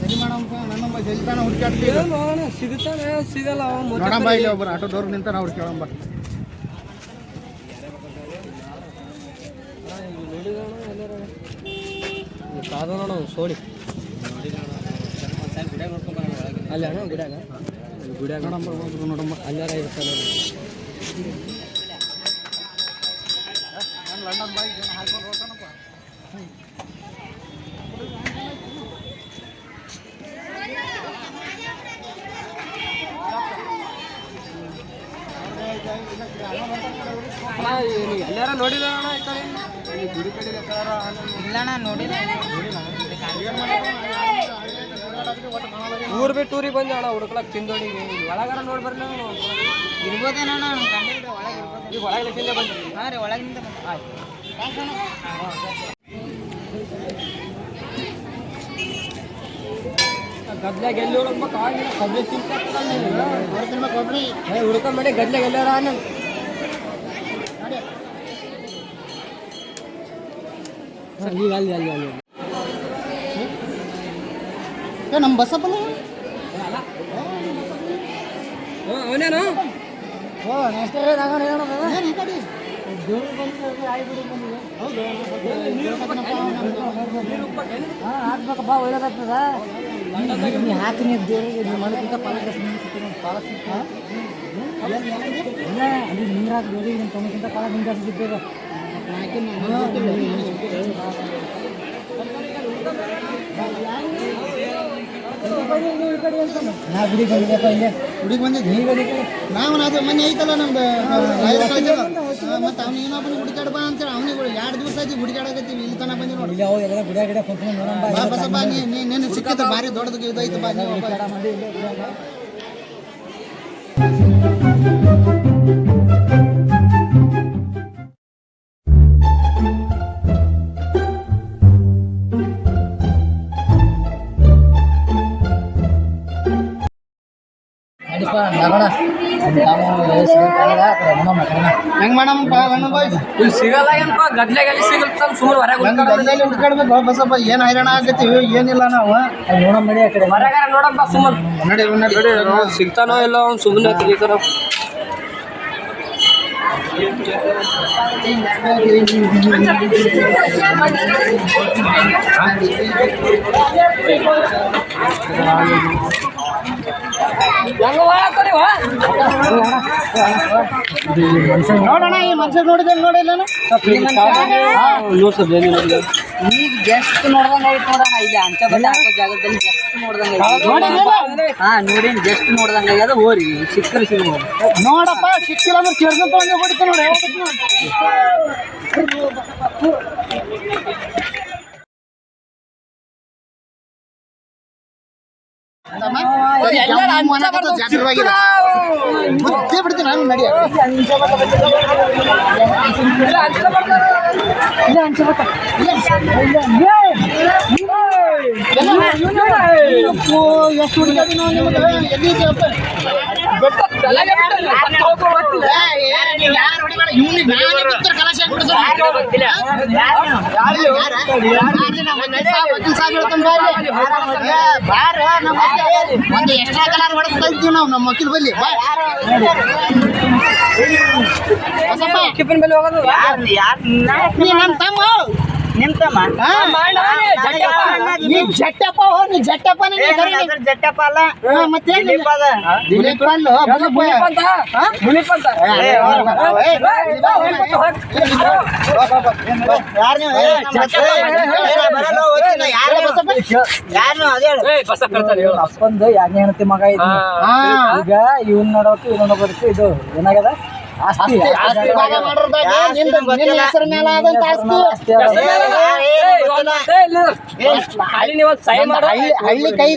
ಸರಿ ಮಾಡಪ್ಪ ನನ್ನೊಬ್ಬ ಜಲ್ತಾನ ಹುಡುಕಾಡ್ತೀವಿ ಸಿಗುತ್ತಾನೆ ಸಿಗಲ್ಲ ನೋಡಮ್ಮ ಇಲ್ಲಿ ಒಬ್ಬರು ಆಟೋದವ್ರು ನಿಂತ ನಾವು ಹುಡುಕೇಳಂಬ ಕಾದು ನೋಡ ಸೋಡಿ ಅಲ್ಲಿ ಅಣ್ಣ ಗುಡ್ಯಾಗ ಗುಡ್ಯಾಗ ನೋಡಮ್ಮ ಅಲ್ಲಾರ ಇರ್ತಾನೆ ಲಂಡನ್ ಬಾಯಿ ಹಾಕೊಂಡು ಹೋಗ್ತಾನಪ್ಪ ಎಲ್ಲಾರ ನೋಡಿದ ಅಣ್ಣ ಈ ಕಡೆ ಗುಡಿ ಕಡೆ ಇಲ್ಲಣ್ಣ ನೋಡಿಲ್ಲ ಊರ್ ಬಿಟ್ಟು ಊರಿಗೆ ಬಂದೆ ಅಣ್ಣ ಹುಡುಕ್ಲಕ್ ತಿಂದೋಡಿಗೆ ಒಳಗಾರ ನೋಡಿ ಬರ್ಲಿ ಇರ್ಬೋದೇನೋ ಒಳಗೆ ಇರ್ಬೋದು ಈಗ ಒಳಗೆ ತಿಂದೆ ಬಂದ್ರಿ ಹಾಂ ರೀ ಒಳಗಿನಿಂದ ಗದ್ಲಾಗ ಎಲ್ಲಿ ಹುಡುಕ್ಬೇಕು ಆಗಿಲ್ಲ ಕಬ್ಲಿ ಹುಡುಕ ಮಾಡಿ ಗದ್ಲಾಗ ಎಲ್ಲಾರ ಆನಂದ್ ಈಗ ಅಲ್ಲಿ ಅಲ್ಲಿ ಅಲ್ಲಿ ನಮ್ಮ ಬಸಪ್ಪನ ಅವನೇನು ಓ ನೆಕ್ಸ್ಟ್ ಹಾಕ್ಬೇಕಪ್ಪ ಒಳ್ಳೇದಾಗ್ತದ ನೀ ಹಾಕಿ ನೀವು ದೇವ್ರಿಗೆ ಮಾಡೋಕ್ಕಿಂತ ಇಲ್ಲ ಅದು ನೀರು ಹಾಕಿ ದೇವ್ರಿಗೆ ನಿಮ್ಮ ತಮ್ಮಕ್ಕಿಂತ ಪಾಲ ನಿಂಗೆ ಸಿಗ್ತದ ನಾ ಗುಡಿಗೆ ಬಂದಿದ್ದೆಪ್ಪ ಇಲ್ಲೇ ಗುಡಿಗೆ ಬಂದಿದ್ದೆ ಈ ಗಡಿ ನಾವು ಅದು ಮೊನ್ನೆ ಐತಲ್ಲ ನಮ್ದು ಮತ್ತು ಅವ್ನು ಏನೊಬ್ಬನ ಹುಡುಕಾಡ ಬಾ ಅಂತೇಳಿ ಅವನಿಗೆ 2 ದಿವಸ ಆಯ್ತು ಹುಡುಕಾಡಕತ್ತೀವಿ ಇಲ್ಲಿ ತನಕ ಬಂದಿ ನೋಡಿ ಇಲ್ಲಿ ಎಲ್ಲ ಗುಡಿಯ ಗಿಡ ಕೊಟ್ಟು ನೋಡೋಣ ಬಸಪ್ಪ ನೀನು ಸಿಕ್ಕಿದ್ರೆ ಭಾರಿ ದೊಡ್ಡದು ಇದೈತೆ ಬಾ ನೀವು ಮಂದಿ ಇಲ್ಲೇ ಗುಡಿಯಾಗ ಹೆಂಗ್ ಮಾಡಮ್ಮ ಸಿಗಲ್ಲ ಏನಪ್ಪ ಗದ್ಲೆಗೆ ಸಿಗುತ್ತೆ ಸುಮ್ಮನೆ ಹೊರಗೆ ಹುಡ್ಕಾಡ್ಬೇಕು ಬಸಪ್ಪ ಏನು ಹೈರಾಣ ಆಗತ್ತೀವಿ ಏನಿಲ್ಲ ನಾವು ನೋಡಮ್ಮ ನಡಿ ಆ ಕಡೆ ಹೊರಗಾರ ನೋಡಪ್ಪ ಸುಮ್ಮನೆ ನಡಿ ಸಿಗ್ತಾನೋ ಇಲ್ಲ ಅವ್ನು ಸುಮ್ಮನೆ ಕಲಿತಾರ ನೋಡೋಣ ಈ ಮನುಷ್ಯ ನೋಡಿದ್ರೆ ನೋಡಿಲ್ಲ ಈಗ ಜಸ್ಟ್ ನೋಡ್ದಂಗ ಐತಿ ನೋಡೋಣ ಇಲ್ಲಿ ಅಂಚ ಬಟ್ಟೆ ಹಾಕೋ ಜಾಗದಲ್ಲಿ ಜಸ್ಟ್ ನೋಡ್ದಂಗ ಹಾ ನೋಡಿ ಜಸ್ಟ್ ನೋಡ್ದಂಗ ಆಗ್ಯದ ಹೋರಿ ಸಿಕ್ಕರೆ ಸಿಗ್ಬೋದು ನೋಡಪ್ಪ ಸಿಕ್ಕಿಲ್ಲ ಅಂದ್ರೆ ಕೆರ್ಕೊಂತ ಹಂಗೆ ಹೊಡಿತ ನೋಡಿ ಬಿಡ್ತೀನಿ ನಾನು ನಡಿ ಎಷ್ಟು ಹುಡುಗಾಡಿ ನಾವು ನಿಮಗೆ ಎಲ್ಲಿದ್ದೀವಪ್ಪ ಒಂದು ಎಕ್ಸ್ಟ್ರಾ ಕಲರ್ ಹೊಡೆದು ಕಲ್ತೀವಿ ನಾವು ನಮ್ಮ ಮಕ್ಕಳ ಬಲ್ಲಿ ನಮ್ಮ ತಮ್ಮ ನಿಮ್ ತಮ್ಮ ಜಟ್ಟಪ್ಪ ನೀ ಜಟ್ಟಪ್ಪ ಜಟ್ಟಪ್ಪ ಅಲ್ಲ ಮತ್ತೆ ದಿಲೀಪ್ ಅಲ್ಲ ಅಪ್ಪಂದು 2ನೇ ಹೆಂಡತಿ ಮಗ ಈಗ ಇವನ್ ನೋಡೋಕೆ ಇವನ್ ನೋಡೋಕೆ ಇದು ಏನಾಗ್ಯದ ಆಸ್ತಿ ಹಳ್ಳಿ ಕೈ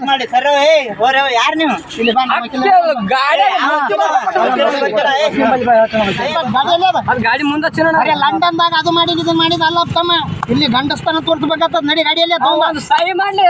ಮಾಡಿ ಸರ್ ಯಾರು ನೀವು ಗಾಡಿ ಮುಂದೆ ಲಂಡನ್ದಾಗ ಅದು ಮಾಡಿ ಇದು ಮಾಡಿದ ಅಲ್ಲ ತಮ್ಮ ಇಲ್ಲಿ ಗಂಡಸ್ತಾನ ತೋರ್ಸ್ಬೇಕಾಗ್ತದ ನಡಿ ಗಾಡಿಯಲ್ಲೇ ಒಂದು ಸಹಿ ಮಾಡ್ಲಿ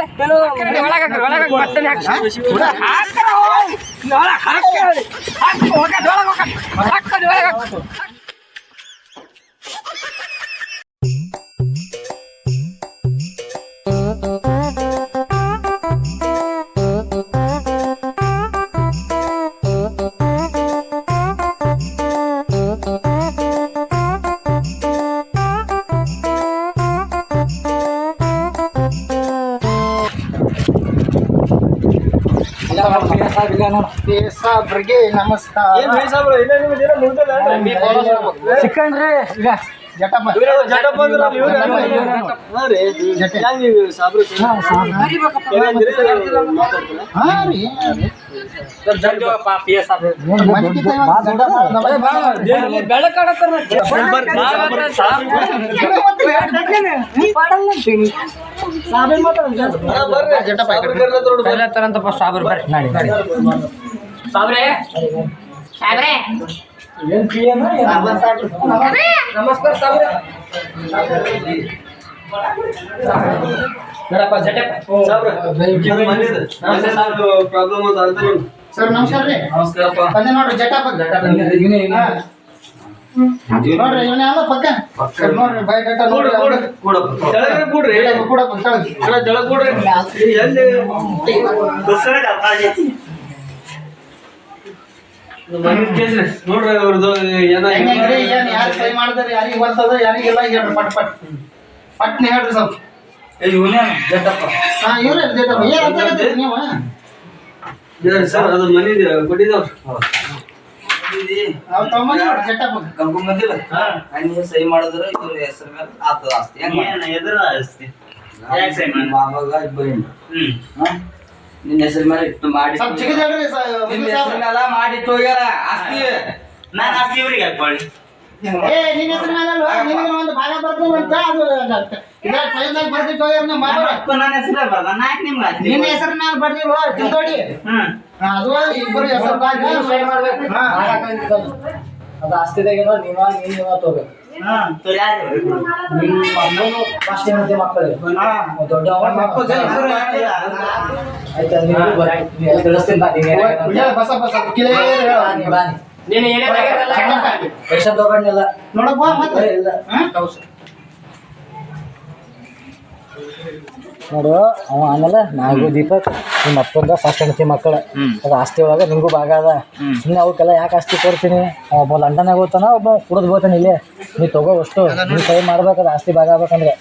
ಸಾಬ್ರಿಗೆ ನಮಸ್ಕಾರ. ಸಿಕ್ಕಂಡ್ರಿ ಈಗ ಜಟಪ್ಪ ಹಾಂ ರೀ ನಮಸ್ಕಾರ ಸಾಬ್ರೆ. ಸರ್ ನಮಸ್ಕಾರ ರೀ. ನಮಸ್ಕಾರಪ್ಪ. ಬಂದೆ ನೋಡ್ರಿ ಜಟಪ್ಪ. ನೋಡ್ರಿ ಇವನೇ ಅಲ್ಲ ಪಕ್ಕ ಸರ್ ನೋಡ್ರಿ ಬೈ ಡಾಟಾ ನೋಡ್ರಿ ನೋಡ್ರಿ ಅವ್ರದ್ದು ಏನ್ ಯಾರು ಸೈ ಮಾಡಿದ್ರಿ ಯಾರಿಗೆ ಬರ್ತದ ಯಾರಿಗೆಲ್ಲ ಹೇಳ್ರಿ ಪಟ್ ಪಟ್ ಪಟ್ನೆ ಹೇಳ್ರಿ ಸ್ವಲ್ಪ. ಹಾ ಇವ್ರಿ ಜಟಪ್ಪ ಏನ್ ಅಂತ ಹೇಳ್ತೀರಿ ನೀವು? ಸರ್ ಅದು ಮನಿ ಕೊಟ್ಟಿದ್ದಾವ್ರಿ. ಅವ್ರು ತಗೊಂಬಂದಿ ನೋಡ್ರಿ ಜಟಪ್ಪ. ಕರ್ಕೊಂಬಂದಿಲ್ಲ ನೀವು ಸಹಿ ಮಾಡಿದ್ರೆ ಇವ್ರ ಹೆಸರ ಮೇಲೆ ಆಗ್ತದ ಆಸ್ತಿ ಮಾವಾಗ ಇಬ್ಬರು ನಿನ್ನ ಹೆಸರ ಮೇಲೆ ಇಟ್ಟು ಮಾಡಿ ಸ್ವಲ್ಪ ಚಿಕ್ಕದ ಹೇಳ್ರಿ ನಿನ್ನ ಹೆಸರ ಮೇಲೆ ಮಾಡಿಟ್ಟು ಹೋಗ್ಯಾರ ಆಸ್ತಿ. ನಾನು ಆಸ್ತಿ ಇವ್ರಿಗೆ ಹಾಕೊಳ್ಳಿ. ಏ ನಿನ್ನ ಹೆಸರು ಮೇಲೆ ನಿನಗೆ ಒಂದು ಭಾಗ ಬರ್ತದೆ ಅಂತ ಅದು ಇದ್ರಾಗ ಫೈಲ್ದಾಗ ಬರ್ದಿಟ್ಟು ಹೋಗ್ಯಾರ ನಮ್ಮ ಮಾವರ. ನನ್ನ ಹೆಸರೇ ಬರ್ದ ನಾಲ್ಕು ನಿಮ್ಗೆ ಆಸ್ತಿ ನಿನ್ನ ಹೆಸರು ಮೇಲೆ ಬರ್ದಿಲ್ವ ತಿಳ್ಕೊಡಿ. ಅದು ಇಬ್ಬರು ಹೆಸರು ಸೈ ಮಾಡ್ಬೇಕು. ಅದು ಆಸ್ತಿದಾಗೇನೋ ನೀವ ತಗೋಬೇಕು. ನಿಮ್ಮ ಮಕ್ಕಳು ಫಸ್ಟ್ ಏನಂತೆ ಮಕ್ಕಳು ದೊಡ್ಡವ ಮಕ್ಕಳು ಆಯ್ತಾ ನೀವು ತಿಳಿಸ್ತೀನಿ ಬಾ ಬಸ ಬಸ ಕ್ಲಿಯರ್ ಹೇಳ. ನೀನು ಏನೇನಾಗಿರಲ್ಲ ಪೈಸಾ ತಗೊಂಡಿಲ್ಲ ನೋಡಪ್ಪ ಮತ್ತೆ ಇಲ್ಲ ನೋಡು ಅವ ಆಮೇಲೆ ನಾಲ್ಕು ದೀಪಕ್ ನಿಮ್ಮ ಅಪ್ಪಂದ ಫಸ್ಟ್ ಹೆಂಡತಿ ಮಕ್ಕಳು ಅದು ಆಸ್ತಿ ಒಳಗೆ ನಿಮಗೂ ಭಾಗ ಅದ. ಸುಮ್ಮನೆ ಅವಕ್ಕೆಲ್ಲ ಯಾಕೆ ಆಸ್ತಿ ಕೊಡ್ತೀನಿ? ಒಬ್ಬ ಲಂಡನ್ಯಾಗ ಹೋಗ್ತಾನ, ಒಬ್ಬ ಕುಡಿದು ಹೋಗ್ತಾನೆ ಇಲ್ಲೇ. ನೀ ತಗೋ ಅಷ್ಟು ನೀ ಸೈ ಮಾಡ್ಬೇಕದ ಆಸ್ತಿ ಭಾಗ ಆಗ್ಬೇಕಂದ್ರೆ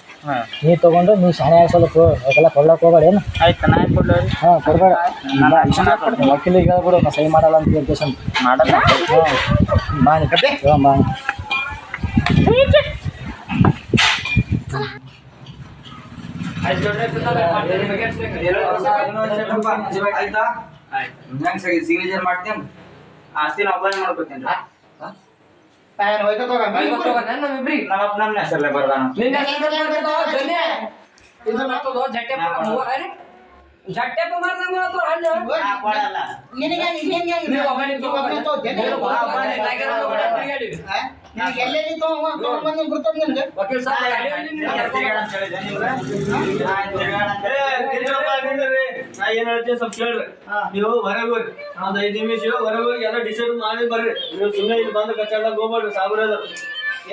ನೀ ತಗೊಂಡು ನೀ ಶಾಣೆ ಸ್ವಲ್ಪ ಅವಕ್ಕೆಲ್ಲ ಕೊಡ್ಲಕ್ಕೆ ಹೋಗ್ಬೇಡ. ಏನು ಹಾಂ ಕೊಡ್ಬೇಡ. ವಕೀಲಿಗೆ ಹೇಳ್ಬಿಡು ನಾ ಸೈ ಮಾಡಲ್ಲ ಅಂತ ಹೇಳ್ತೇನೆ ಮಾಡಲ್ಲ. ಹಾಂ ಬಾನಿ ಬಾನಿ ಸಿಗ್ನೇಚರ್ ಮಾಡ್ತೇನೆ ಆಸ್ತಿ ನಾವು ಅಪ್ಲೈ ಮಾಡ್ಕೊತೇನೆ. ನಮ್ಮ ಹೆಸರಲ್ಲೇ ಬರ್ದಾನ ಜಟ್ಟೆಪ್ಪ ಎಲ್ಲೆಲ್ಲಿ ತಗೊಂಡ್ಬಂದು ಬರ್ತದೆ ನಿಮ್ಗೆ ಏನ್ ಹೇಳ್ತೀನಿ ಸ್ವಲ್ಪ ಕೇಳ್ರಿ. ನೀವು ಹೊರಗೆ ಹೋಗಿ ಒಂದ್ 5 ನಿಮಿಷ ಹೊರಗೆ ಹೋಗಿ ಎಲ್ಲ ಡಿಸೈಡ್ ಮಾಡಿ ಬರ್ರಿ. ನೀವು ಸುಮ್ಮನೆ ಇಲ್ಲಿ ಬಂದು ಕಚ್ಚಾಡಕ್ ಹೋಗ್ಬೇಡ್ರಿ. ಸಾಬ್ರದ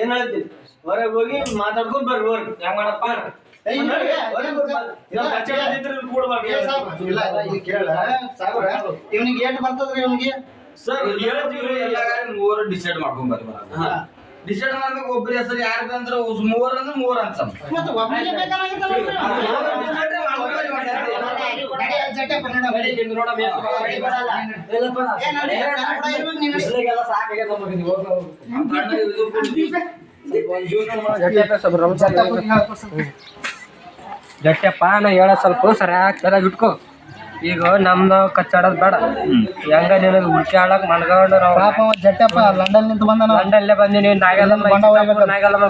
ಏನ್ ಹೇಳ್ತೀನಿ ಹೊರಗೆ ಹೋಗಿ ಮಾತಾಡ್ಕೊಂಡ್ ಬರ್ರಿ. ಹೋಗ್ರಿ ಹೆಂಗ್ ಮಾಡಪ್ಪ ಇವನಿಗೆ ಏಟ್ ಬರ್ತದ್ರಿ ಇವನಿಗೆ ಸರ್ ಹೇಳ್ತೀವ್ರಿ ಮೂವರು ಡಿಸೈಡ್ ಮಾಡ್ಕೊಂಡ್ ಬರ್ರಿ. ಡಿಸೈಡ್ ಮಾಡ್ಬೇಕು ಒಬ್ಬರ ಹೆಸರು ಯಾರು ಅಂದ್ರೆ ಮೂವರು ಅಂದ್ರೆ ಮೂವರು ಅಂತ ಮತ್ತೆ ಒಬ್ಬರಿಗೆ ಜಟ್ಟಪ್ಪ ನಾ ಹೇಳ ಸ್ವಲ್ಪ ಸರಿಯಾಗಿ ಇಟ್ಕೋ. ಈಗ ನಮ್ದು ಕಚ್ಚಾಡೋದು ಬೇಡ. ಹೆಂಗ ನಿನಗೆ ಹುಡುಕಿ ಆಡಕ್ ಮನ್ಕೊಂಡು ನಾವು ಜಟ್ಟಪ್ಪ ಲಂಡನ್ ನಿಂತ ಬಂದ ಲಂಡನ್ಲೇ ಬಂದಿನಿ. ನಾಗಲ್ಲ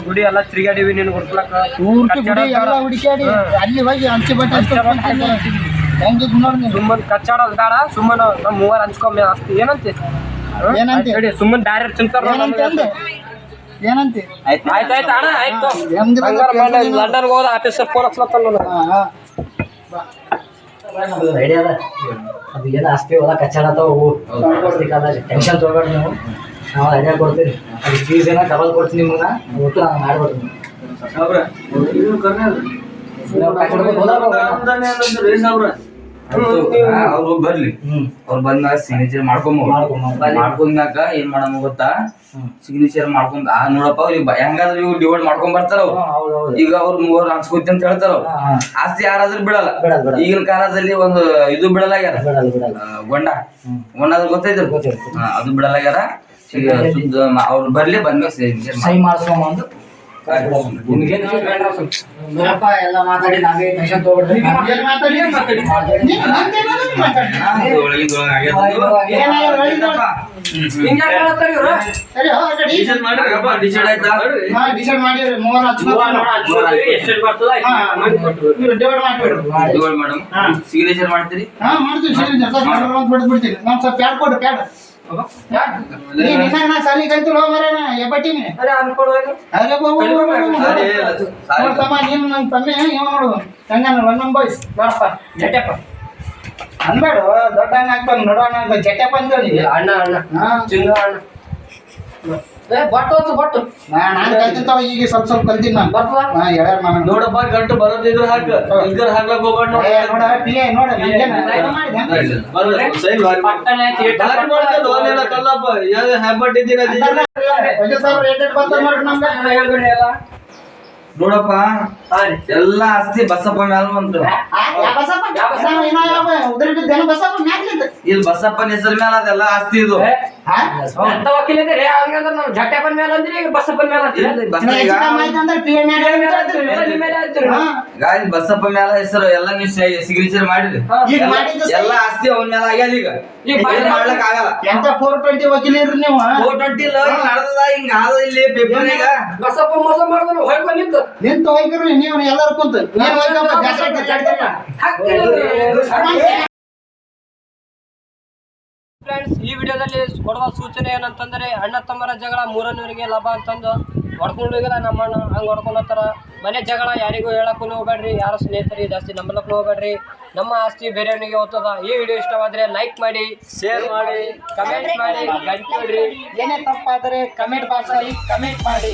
ಗುಡಿ ಎಲ್ಲ ತಿರುಗಾಡಿವಿ. ನೀನು ಹುಡ್ಕೊಳಕ ಹುಡುಕಾಡಿ ಅಲ್ಲಿ ಹೋಗಿ ಹಂಚಿ ಬಟ್ಟೆ ಹೆಂಗಿದ್ ನೋಡಿ ಸುಮ್ಮನೆ ಕಚ್ಚಾಡೋದು ಬೇಡ. ಸುಮ್ಮನೆ ನಮ್ಮ ಮೂವರು ಹಂಚ್ಕೊಮ್ಮೆ ಆಸ್ತಿ ಏನಂತೆ ಏನಂತೆ ಸುಮ್ಮನೆ ಡೈರೆಕ್ಟ್ ತಿಂತಾರ. ಏನಂತೆ ಆಯ್ತಾಯ್ತು ಅಣ್ಣ ಆಯ್ತು. ಲಂಡನ್ಗೆ ಹೋದ ಆಫೀಸರ್ ಫೋನ್ ಹಚ್ಲತ್ತಲ್ಲ ರೆಡಿ ಅದ. ಅದು ಏನು ಆಸ್ತಿ ಹೊಲ ಕಚ್ಚಾಡತ್ತವು ಟೆನ್ಷನ್ ತೊಗೊಬೇಡ ನೀವು. ನಾವು ಐಡಿಯಾ ಕೊಡ್ತೀವಿ. ಅದು ಫೀಸ್ ಏನೋ ಡಬಲ್ ಕೊಡ್ತೀನಿ ನಿಮ್ಗೆ. ಒಟ್ಟು ನಾನು ಮಾಡ್ಬಿಡ್ತೀನಿ. ಅವ್ರು ಬರ್ಲಿ ಅವ್ರು ಬಂದಾಗ ಸಿಗ್ನೇಚರ್ ಮಾಡ್ಕೊಂಡ್ಮ್ಯಾಕ ಏನ್ ಮಾಡಮ್ಮ ಗೊತ್ತಾ ಸಿಗ್ನೇಚರ್ ಮಾಡ್ಕೊಂಡ್ ನೋಡಪ್ಪ ಅವ್ರಿಗೆ ಹೆಂಗಾದ್ರೆ ಇವ್ರು ಡಿವೈಡ್ ಮಾಡ್ಕೊಂಡ್ ಬರ್ತಾರ ಅವ್ರು ಈಗ ಅವ್ರು ಮೂವರು ಹಂಚ್ಕೋತಿ ಅಂತ ಹೇಳ್ತಾರ ಅವ್ರು ಆಸ್ತಿ ಯಾರಾದ್ರೂ ಬಿಡಲ್ಲ ಈಗಿನ ಕಾಲದಲ್ಲಿ ಒಂದು ಇದು ಬಿಡಲಾಗ್ಯಾರ ಗೊಂಡ ಗೊತ್ತೈತಿ ಅದು ಬಿಡಲಾಗ್ಯಾರ ಶುದ್ಧ ಅವ್ರು ಬರ್ಲಿ ಬಂದ್ಮೇಲೆ ಸಹಿ ಮಾಡಿಸ್ಕೊಂಬಂದು ಎಲ್ಲ ಮಾತಾಡಿ ನಾವೇ ಟೆನ್ಷನ್ ತಗೊಬಿಡ್ರಿ ಸಿಗ್ನೇಚರ್ ಮಾಡ್ತೀರಿ ಸಾಲಿ ಕಲ್ತಿಲ್ಲ ಎಬ್ಬಟ್ಟಿನಿ ನೀನು ನನ್ನ ತಮ್ಮಿ ಇವ ನೋಡು ಹೆಂಗ ಒಂದೊಂದು ಬಾಯ್ಸ್ ನೋಡಪ್ಪ ಜಟ್ಟಪ್ಪ ಅನ್ಬೇಡ ದೊಡ್ಡ ಹಂಗ ಆಗ್ತಾನ ನೋಡೋಣ ಜಟ್ಟಪ್ಪ ಅಂತೇಳಿ ಅಣ್ಣ ಬಟ್ಟು ನಾನು ಕಲ್ತಿರ್ತಾವ ಈಗ ಸ್ವಲ್ಪ ಕಲ್ತೀನಿ ನಾನು ಹೇಳ್ಯಾರ ನಾನು ನೋಡಪ್ಪ ಗಂಟು ಬರೋದಿದ್ರ ಹಾಕ ಇದ್ರ ಹಾಕ್ಲಕ್ ಹೋಗ್ಬೇಡ ನೋಡ ಪಿ ಎ ನೋಡ ಕಲ್ಲಪ್ಪ ಯಾವ ಹ್ಯಾಬಟ್ ಇದ್ದೀರ ನೋಡಪ್ಪ ಎಲ್ಲಾ ಆಸ್ತಿ ಬಸಪ್ಪ ಮ್ಯಾಲ ಬಂತು ಇಲ್ಲಿ ಬಸಪ್ಪನ ಹೆಸರು ಮ್ಯಾಲ ಅದೆಲ್ಲ ಆಸ್ತಿ ಇದು ವಕೀಲ ಹಂಗಂದ್ರೆ ನಾವು ಜಟ್ಟಪ್ಪನ ಮೇಲೆ ಅಂದ್ರಿ ಈಗ ಬಸಪ್ಪನ ಮೇಲೆ ಗಾಡಿ ಬಸಪ್ಪ ಮ್ಯಾಲ ಹೆಸರು ಎಲ್ಲ ನೀವು ಸಿಗ್ನೇಚರ್ ಮಾಡಿರಿ ಎಲ್ಲಾ ಆಸ್ತಿ ಅವನ ಮೇಲೆ ಆಗ್ಯಾದ ಈಗ ಮಾಡ್ಲಕ್ ಆಗಲ್ಲ ಎಂತ 420 ವಕೀಲರು ನೀವು 420 ನಡೆದ ಹಿಂಗ ಆದ ಇಲ್ಲಿ ಪೇಪರ್ ಈಗ ಬಸಪ್ಪ ಮೋಸ ಮಾಡಿದ್ರು ಹೋಗ್ಕೊಂಡು ನಿಂತು ಹೋಗ್ರಿ ನೀವು ಎಲ್ಲರೂ ಕುಂತು ಫ್ರೆಂಡ್ಸ್ ಈ ವಿಡಿಯೋದಲ್ಲಿ ಕೊಡುವ ಸೂಚನೆ ಏನಂತಂದ್ರೆ ಅಣ್ಣ ತಮ್ಮರ ಜಗಳ ಮೂರನೇವರಿಗೆ ಲಾಭ ಅಂತಂದು ಹೊಡ್ಕೊಂಡು ಹೋಗಿಲ್ಲ ನಮ್ಮ ಅಣ್ಣ ಹಂಗೆ ಹೊಡ್ಕೊಂಡತ್ತಾರ ಮನೆ ಜಗಳ ಯಾರಿಗೂ ಹೇಳಕ್ಕೂ ಹೋಗ್ಬೇಡ್ರಿ ಯಾರು ಸ್ನೇಹಿತರಿಗೆ ಜಾಸ್ತಿ ನಂಬಲಕ್ಕೂ ಹೋಗ್ಬೇಡ್ರಿ ನಮ್ಮ ಆಸ್ತಿ ಬೇರೆಯವನಿಗೆ ಹೋಗ್ತದ ಈ ವಿಡಿಯೋ ಇಷ್ಟವಾದ್ರೆ ಲೈಕ್ ಮಾಡಿ ಶೇರ್ ಮಾಡಿ ಕಮೆಂಟ್ ಮಾಡಿ ಗಂಟೆ ಏನೇ ತಪ್ಪಾದರೆ ಕಮೆಂಟ್ ಬಾಕ್ಸ್ ಅಲ್ಲಿ ಕಮೆಂಟ್ ಮಾಡಿ.